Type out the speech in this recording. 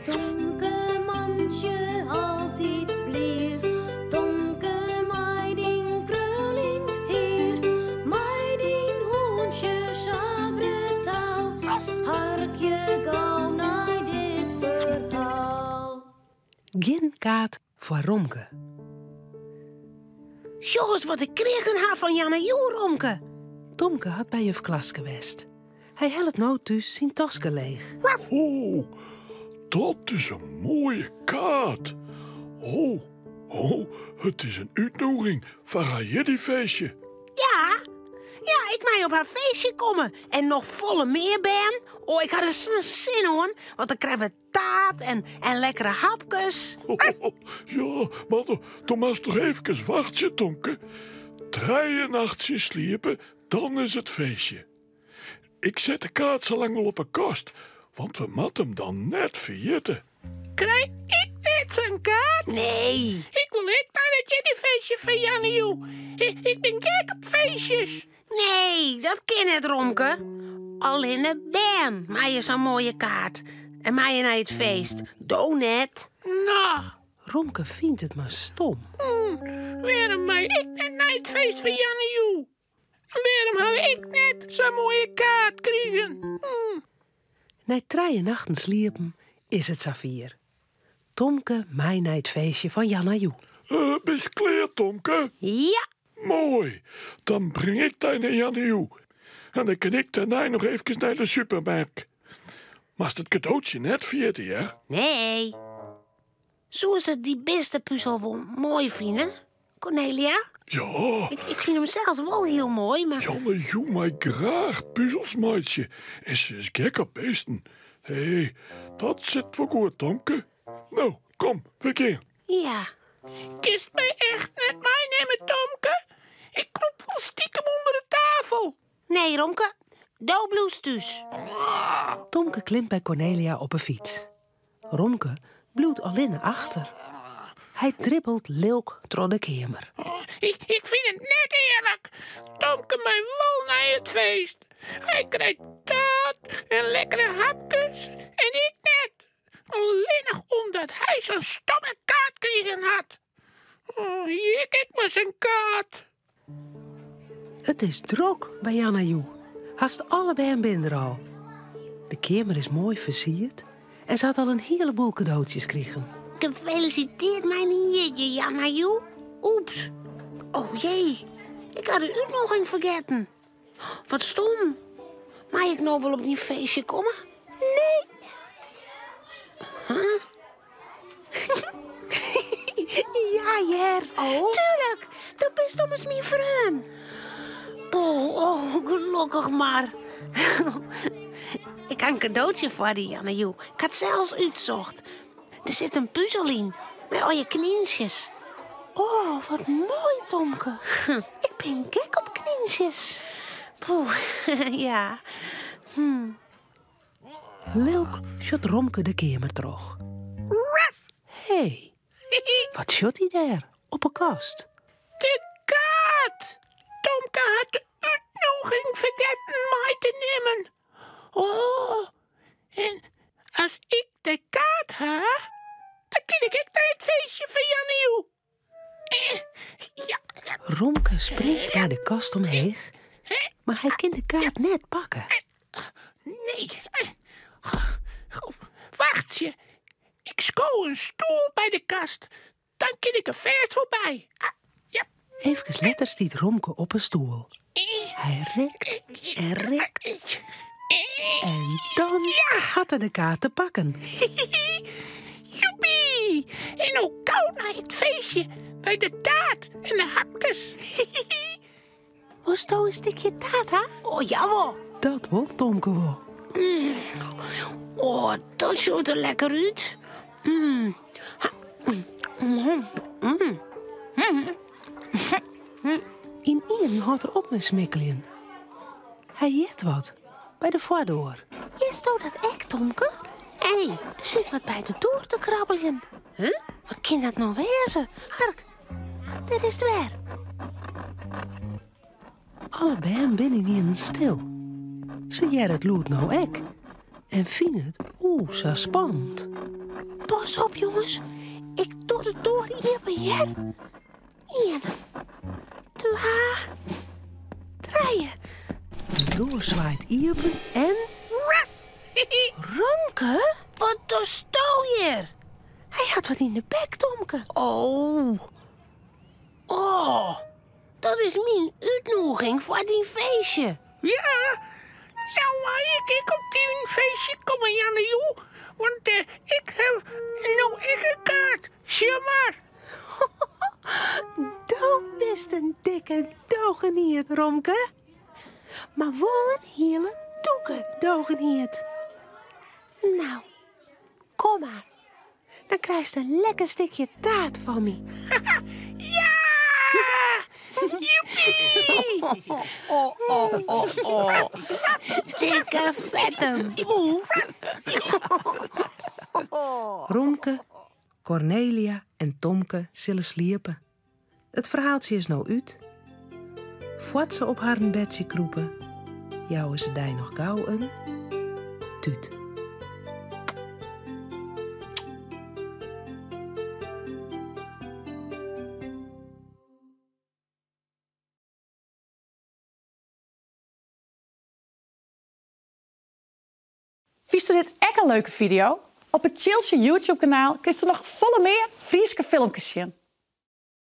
Tonke mandje altijd blier. Tonke meiding krullind heer. Meiding hoentje sabretaal. Harkje gauw naar dit verhaal. Geen kaart voor Romke. Jongens, wat ik kreeg een haar van Jan en Jo, Romke. Tomke had bij juf Klas geweest. Hij helpt nou thuis zijn tasken leeg. Oh, dat is een mooie kaart. Oh, het is een uitnodiging voor haar Jiddy-feestje. Ja, ik mij op haar feestje komen. En nog volle meer ben. Oh, ik had er zo'n zin hoor. Want dan krijgen we taart en lekkere hapjes. Ja, maar dan moet toch even wachten, Tonke. 3 nachten sliepen, dan is het feestje. Ik zet de kaart zo lang al op een kast, want we moeten hem dan net vergeten. Krijg ik net zo'n kaart? Nee. Ik wil naar dat Jiddy-feestje van Jan en Jo. Ik ben gek op feestjes. Nee, dat kan het, Romke. Alleen de bam, maar je zo'n mooie kaart. En mij je naar het feest. Doe net. Nou, Romke vindt het maar stom. waarom mag ik net naar het feest van Jan en Jo? Waarom hou ik net zo'n mooie kaart krijgen? Na 3 nachten sliepen is het Safir. Tomke mij naar het feestje van Jan en Jo. Best klaar, Tonke? Ja. Mooi. Dan breng ik die naar Jan en Jo. En dan kan ik daarna nog even naar de supermarkt. Maar het cadeautje net vergeten, ja? Nee. Zo is het die beste puzzel wel mooi vinden, Cornelia? Ja, Ik vind hem zelfs wel heel mooi, maar... Jan en Jo mij graag puzzels maatje. En ze is gek op beesten. Hé, dat zit wel goed, Tonke. Nou, kom, we gaan. Ja. Kist mij echt net meenemen, Tomke? Ik kroep wel stiekem onder de tafel. Nee, Romke. Doubloes dus. Tomke klimt bij Cornelia op een fiets. Romke bloedt alleen achter. Hij dribbelt leuk door de kamer. Ik vind het net eerlijk. Tomke mij wel naar het feest. Hij krijgt taart en lekkere hapjes en ik net. Alleen nog omdat hij zo'n stomme kaart gekregen had. Oh, hier, kijk maar zijn kaart. Het is druk bij Jan en Jo. Haast allebei binnen al. De kamer is mooi versierd en ze had al een heleboel cadeautjes gekregen. Gefeliciteerd mijn jeetje, Jan en Jo. Oeps. Oh jee. Ik had de uitnodiging vergeten. Wat stom. Mag ik nou wel op die feestje komen? Nee. Huh? Ja, Jer. Oh? Tuurlijk. Dat best om eens mijn vriend. Oh, gelukkig maar. Ik had een cadeautje voor die, Jan en Jo. Ik had zelfs uitzocht. Er zit een puzzel in. Met al je kninsjes. Oh, wat mooi, Tomke. Ik ben gek op kninsjes. Poeh, ja. Leuk shot Romke de kamer terug. Hé, wat shot hij daar op een kast? De kaart. Tomke had de uitnodiging vergeten mij te nemen. Oh, en als ik de kaart heb, dan kan ik naar het feestje van Jan en Jo. Ja. Romke springt naar de kast omheen, maar hij kan de kaart net pakken. Nee. Wacht je. Ik schoof een stoel bij de kast. Dan kan ik er vers voorbij. Ja. Even later stiet Romke op een stoel. Hij rekt en rekt. En dan had hij de kaart te pakken. Joepie! En ook koud naar het feestje. Bij de taart en de hapjes. Was nou een stukje taart, hè? Oh, jawel. Dat wil Tomke wel. Oh, dat ziet er lekker uit. In Ian had er op met smikkelen. Hij jet wat, bij de voordeur. Is dat echt, Tomke? Hé, er zit wat bij de deur te krabbelen. Huh? Wat kan dat nou wezen? Hark, daar is het weer. Allebei binnen Ian stil. Ze jer het lood nou ek. En vinden het zo spannend. Pas op, jongens. Ik doe het door hier bij hier. 1, 2, 3. De deur zwaait open en... Romke? Wat doe je hier? Hij had wat in de bek, Tomke. Oh, dat is mijn uitnodiging voor die feestje. Ja, nou ik op die feestje komen, Jannejoe. Want ik heb nou een kaart. Zie maar. Dat best een dikke dogeniert, Romke. Maar wel een hele doeke dogeniert. Nou, kom maar. Dan krijg je een lekker stukje taart van me. Ja! Joepie! Dikke vette boef. Romke, Cornelia en Tomke zullen sliepen. Het verhaaltje is nou uit. Voordat ze op haar bedje kroepen, jouwen ze die nog gauw een tuut. Vist u dit echt een leuke video? Op het Chilsje YouTube-kanaal kun je nog volle meer Frieske filmpjes zien.